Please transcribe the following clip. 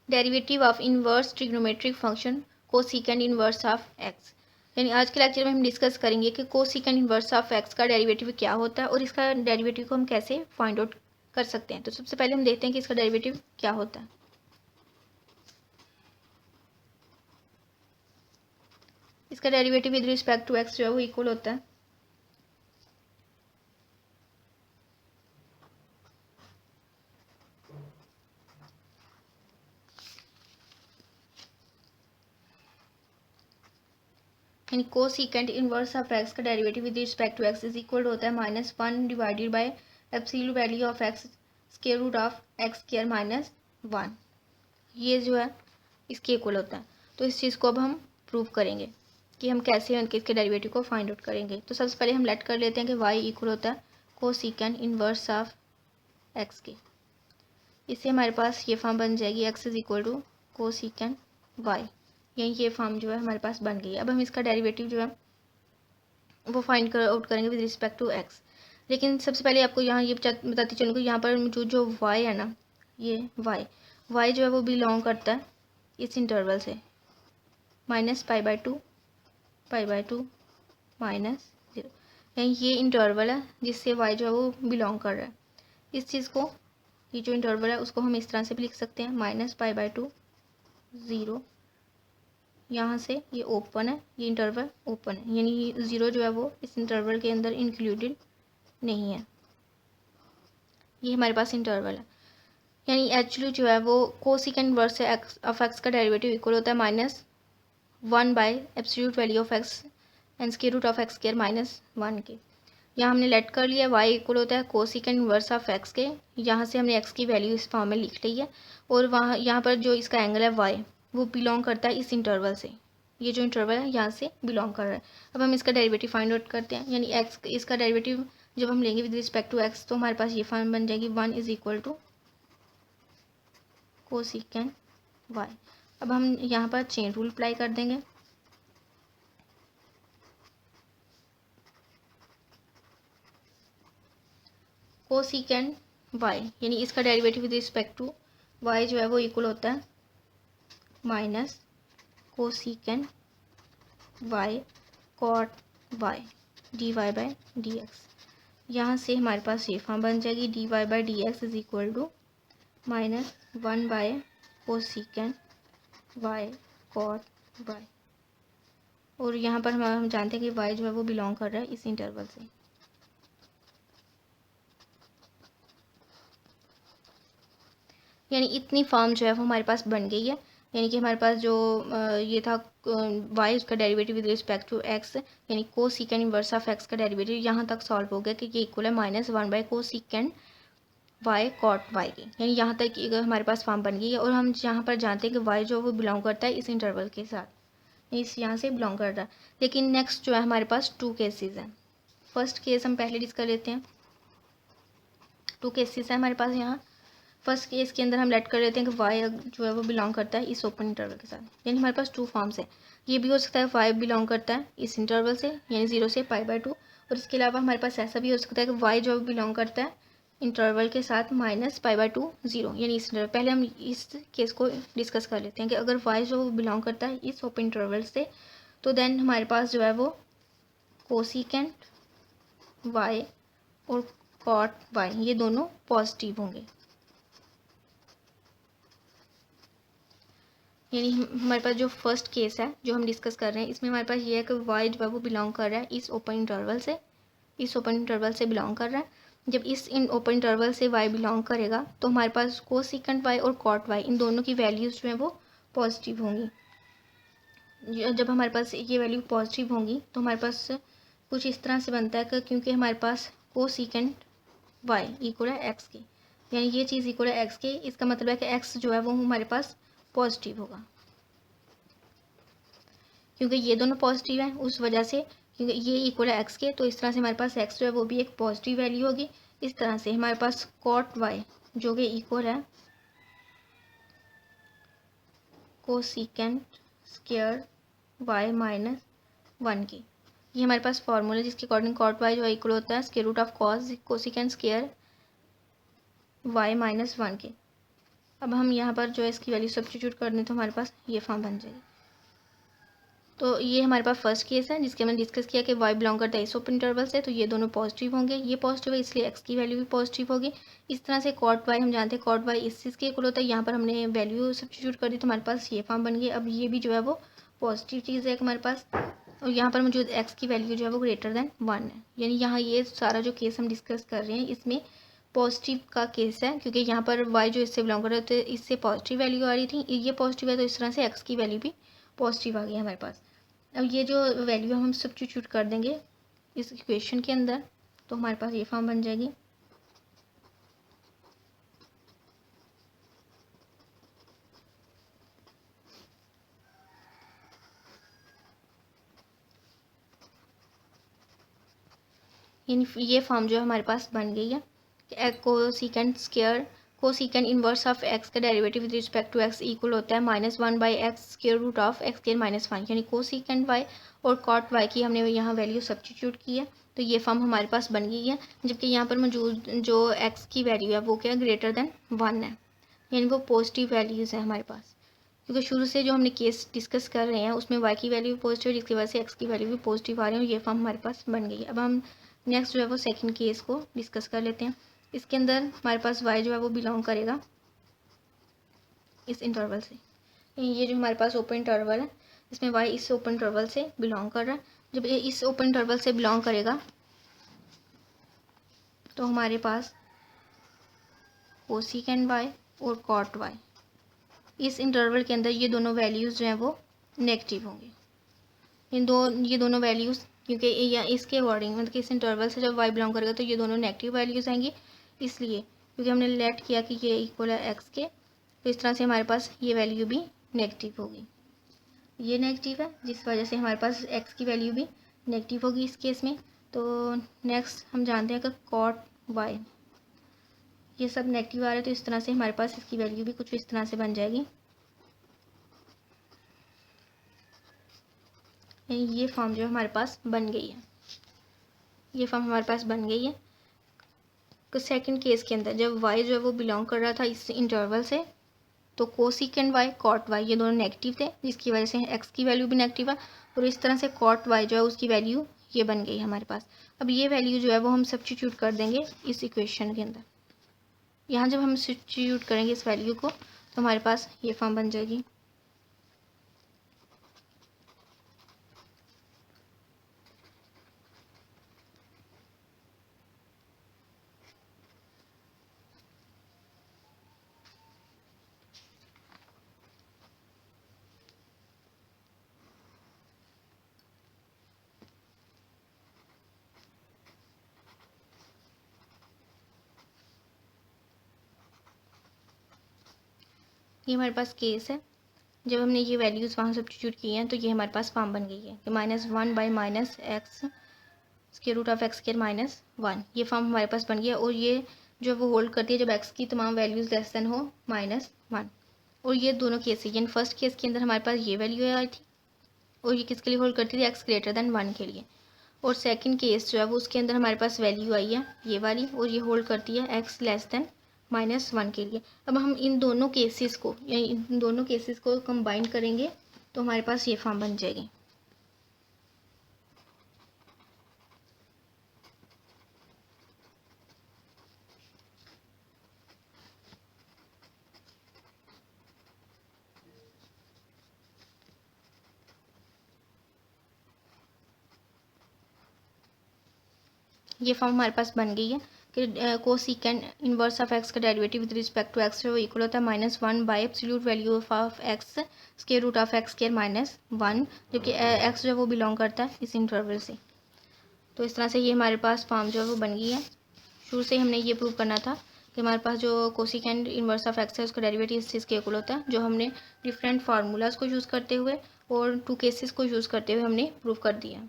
Derivative of inverse trigonometric function cosecant inverse of x. यानी आज के लेक्चर में हम डिस्कस करेंगे कि कोसेकेंड इनवर्स ऑफ एक्स का डेरिवेटिव क्या होता है और इसका डेरिवेटिव को हम कैसे फाइंड आउट कर सकते हैं। तो सबसे पहले हम देखते हैं कि इसका डेरिवेटिव क्या होता है। इसका derivative with respect to x जो है वो इक्वल होता है यानी कोसेकेंड इनवर्स ऑफ एक्स का derivative with respect to x is equal होता है -1 divided by absolute value of x square root of x square -1। ये जो है इसके इक्वल होता है। तो इस चीज़ को अब हम प्रूव करेंगे कि हम कैसे इसके डेरिवेटिव को फाइंड आउट करेंगे। तो सबसे पहले हम लेट कर लेते हैं कि y इक्वल होता है कोसेकेंड इनवर्स ऑफ एक्स के। इससे हमारे पास ये फॉर्म बन जाएगी x is equal to cosecant y। यही ये फॉर्म जो है हमारे पास बन गई है। अब हम इसका डेरिवेटिव जो है वो फाइंड आउट करेंगे विद रिस्पेक्ट टू x। लेकिन सबसे पहले आपको यहाँ ये बताती चलूँ कि यहाँ पर जो y है ना, ये y जो है वो बिलोंग करता है इस इंटरवल से -π/2 π/2 -0। यानी ये इंटरवल है जिससे y जो है वो बिलोंग कर रहा है। इस चीज़ को, ये जो इंटरवल है उसको हम इस तरह से भी लिख सकते हैं -π/2 0। यहाँ से ये ओपन है, ये इंटरवल ओपन है, यानी 0 जो है वो इस इंटरवल के अंदर इंक्लूडेड नहीं है। ये हमारे पास इंटरवल है। यानी एक्चुअली जो है वो कोसेकेंड इनवर्स ऑफ एक्स का डेरिवेटिव इक्वल होता है -1 by absolute value of x and square root of x square -1 के। यहाँ हमने लेट कर लिया y इक्वल होता है कोसेकेंड इनवर्स ऑफ एक्स के। यहाँ से हमने x की वैल्यू इस फॉर्म में लिख ली है और वहाँ यहाँ पर जो इसका एंगल है y वो बिलोंग करता है इस इंटरवल से। ये जो इंटरवल है यहाँ से बिलोंग कर रहा है। अब हम इसका डेरिवेटिव फाइंड आउट करते हैं। यानी x इसका डेरिवेटिव जब हम लेंगे विद रिस्पेक्ट टू x तो हमारे पास ये फॉर्म बन जाएगी 1 is equal to cosecant y। अब हम यहाँ पर चेन रूल अप्लाई कर देंगे। कोसेकेंड y यानी इसका derivative with respect to y जो है वो इक्वल होता है minus cosecant y cot y dy/dx। यहाँ से हमारे पास ये फॉर्म बन जाएगी dy/dx is equal to -1 by cosecant y cot y। और यहाँ पर हम जानते हैं कि y जो है वो बिलोंग कर रहा है इस इंटरवल से। यानी इतनी फॉर्म जो है वो हमारे पास बन गई है। यानी कि हमारे पास जो ये था y उसका derivative with respect to x यानी कोसेकेंड इनवर्स ऑफ x का डेरिवेटिव यहाँ तक सॉल्व हो गया कि ये इक्वल है -1 by cosecant y cot y के। यानी यहाँ तक हमारे पास फॉर्म बन गई है। और हम यहाँ पर जानते हैं कि y जो वो बिलोंग करता है इस इंटरवल के साथ, इस यहाँ से बिलोंग कर रहा है। लेकिन नेक्स्ट जो है हमारे पास 2 केसेस हैं। फर्स्ट केस हम पहले डिस्कस लेते हैं। 2 केसेस है हमारे पास यहाँ। फर्स्ट केस के अंदर हम लेट कर लेते हैं कि y जो है वो बिलोंग करता है इस ओपन इंटरवल के साथ। यानी हमारे पास 2 फॉर्म्स है। ये भी हो सकता है y बिलोंग करता है इस इंटरवल से यानी 0 से π/2। और इसके अलावा हमारे पास ऐसा भी हो सकता है कि y जो बिलोंग करता है इंटरवल के साथ -π/2 0 यानी इस इंटरवल। पहले हम इस केस को डिस्कस कर लेते हैं कि अगर y जो बिलोंग करता है इस ओपन इंटरवल से तो देन हमारे पास जो है वो कोसेकेंड y और कॉट y ये दोनों पॉजिटिव होंगे। यानी हमारे पास जो फर्स्ट केस है जो हम डिस्कस कर रहे हैं इसमें हमारे पास ये है कि y जो है वो बिलोंग कर रहा है इस ओपन इंटरवल से, इस ओपन इंटरवल से बिलोंग कर रहा है। जब इस ओपन इंटरवल से y बिलोंग करेगा तो हमारे पास कोसेकेंड y और कॉट y इन दोनों की वैल्यूज़ जो है वो पॉजिटिव होंगी। जब हमारे पास ये वैल्यू पॉजिटिव होंगी तो हमारे पास कुछ इस तरह से बनता है कि क्योंकि हमारे पास कोसेकेंड y इक्वल है x के, यानी ये चीज़ इक्वल है x के, इसका मतलब है कि x जो है वो हमारे पास पॉजिटिव होगा। क्योंकि ये दोनों पॉजिटिव हैं उस वजह से, क्योंकि ये इक्वल है x के, तो इस तरह से हमारे पास x जो है वो भी एक पॉजिटिव वैल्यू होगी। इस तरह से हमारे पास कॉट y जो कि इक्वल है कोसेकेंड स्क्वायर y -1 की। ये हमारे पास फॉर्मूला जिसके अकॉर्डिंग कॉट y जो है इक्वल होता है square root of cos cosecant square y -1 के। अब हम यहाँ पर जो है इसकी वैल्यू सब्स्टिट्यूट कर दें तो हमारे पास ये फॉर्म बन जाएगी। तो ये हमारे पास फर्स्ट केस है जिसके हमने डिस्कस किया कि y बिलोंग करता है इस ओपन इंटरवल से, तो ये दोनों पॉजिटिव होंगे, ये पॉजिटिव है इसलिए x की वैल्यू भी पॉजिटिव होगी। इस तरह से कॉट y हम जानते हैं कॉट y इस चीज़ के इक्वल होता है, यहाँ पर हमने वैल्यू सब्स्टिट्यूट कर दी तो हमारे पास ये फॉर्म बन गई। अब ये भी जो है वो पॉजिटिव चीज़ है हमारे पास, और यहाँ पर मौजूद x की वैल्यू जो है वो ग्रेटर देन 1 है, यानी यहाँ ये सारा जो केस हम डिस्कस कर रहे हैं इसमें पॉजिटिव का केस है, क्योंकि यहाँ पर y जो इससे बिलोंग कर रहे थे इससे पॉजिटिव वैल्यू आ रही थी, ये पॉजिटिव है तो इस तरह से x की वैल्यू भी पॉजिटिव आ गई हमारे पास। अब ये जो वैल्यू हम सब्स्टिट्यूट कर देंगे इस इक्वेशन के अंदर तो हमारे पास ये फॉर्म बन जाएगी। यानी ये फॉर्म जो है हमारे पास बन गई है कि कोसिकेंट इनवर्स ऑफ एक्स का derivative with respect to x equal होता है -1/x²√(x²-1), यानी कोसिकेंट वाई और कॉट वाई की हमने यहाँ वैल्यू सब्स्टिट्यूट की है तो ये फॉर्म हमारे पास बन गई है। जबकि यहाँ पर मौजूद जो एक्स की वैल्यू है वो क्या ग्रेटर देन 1 है, यानी वो पॉजिटिव वैल्यूज़ है हमारे पास, क्योंकि शुरू से जो हमने केस डिस्कस कर रहे हैं उसमें y की वैल्यू भी पॉजिटिव है जिसकी वजह से x की वैल्यू भी पॉजिटिव आ रही है और ये फॉर्म हमारे पास बन गई है। अब हम नेक्स्ट जो है वो सेकंड केस को डिस्कस कर लेते हैं। इसके अंदर हमारे पास y जो है वो बिलोंग करेगा इस इंटरवल से, ये जो हमारे पास ओपन इंटरवल है इसमें y इस ओपन इंटरवल से बिलोंग कर रहा है। जब ये इस ओपन इंटरवल से बिलोंग करेगा तो हमारे पास कोसिकेंट y और कॉट y इस इंटरवल के अंदर ये दोनों वैल्यूज़ जो हैं वो नेगेटिव होंगे। ये दोनों वैल्यूज़ क्योंकि या इसके अकॉर्डिंग मतलब कि इस इंटरवल से जब y बिलोंग करेगा तो ये दोनों नेगेटिव वैल्यूज़ आएंगी, इसलिए क्योंकि हमने लेट किया कि ये इक्वल है x के, तो इस तरह से हमारे पास ये वैल्यू भी नेगेटिव होगी। ये नेगेटिव है जिस वजह से हमारे पास x की वैल्यू भी नेगेटिव होगी इस केस में। तो नेक्स्ट हम जानते हैं कि कॉट y ये सब नेगेटिव आ रहा है तो इस तरह से हमारे पास इसकी वैल्यू भी कुछ इस तरह से बन जाएगी। ये फॉर्म जो हमारे पास बन गई है, ये फॉर्म हमारे पास बन गई है। तो सेकंड केस के अंदर जब y जो है वो बिलोंग कर रहा था इस इंटरवल से तो कोसिकेंट y कॉट y ये दोनों नेगेटिव थे जिसकी वजह से x की वैल्यू भी नेगेटिव है और इस तरह से कॉट y जो है उसकी वैल्यू ये बन गई हमारे पास। अब ये वैल्यू जो है वो हम सब्स्टिट्यूट कर देंगे इस इक्वेशन के अंदर। यहाँ जब हम सब्स्टिट्यूट करेंगे इस वैल्यू को तो हमारे पास ये फॉर्म बन जाएगी। ये हमारे पास केस है जब हमने ये वैल्यूज़ वहाँ सब्स्टिट्यूट की हैं तो ये हमारे पास फॉर्म बन गई है कि -1/-x²√(x²-1), ये फॉर्म हमारे पास बन गया और ये जो वो होल्ड करती है जब x की तमाम वैल्यूज़ लेस देन हो -1। और ये दोनों केस यानी फर्स्ट केस के अंदर हमारे पास ये वैल्यू आई थी और ये किसके लिए होल्ड करती थी x ग्रेटर देन 1 के लिए, और सेकंड केस जो है वो उसके अंदर हमारे पास वैल्यू आई है ये वाली और ये होल्ड करती है x लेस देन -1 के लिए। अब हम इन दोनों केसेस को यानी इन दोनों केसेस को कंबाइन करेंगे तो हमारे पास ये फॉर्म बन जाएगी। ये फॉर्म हमारे पास बन गई है कि कोसिकेंट इनवर्स ऑफ एक्स का derivative with respect to x जो इक्वल होता है -1/एब्सोल्यूट ऑफ एक्स (x²√(x²-1), जबकि एक्स जो वो बिलोंग करता है इस इंटरवल से। तो इस तरह से ये हमारे पास फॉर्म जो है वो बन गई है। शुरू से हमने ये प्रूव करना था कि हमारे पास जो कोसिकेंट इनवर्स ऑफ एक्स है उसका डेरिवेटिव इस चीज़ के इक्वल होता है, जो हमने डिफरेंट फार्मूलाज को यूज़ करते हुए और टू केसेस को यूज़ करते हुए हमने प्रूव कर दिया।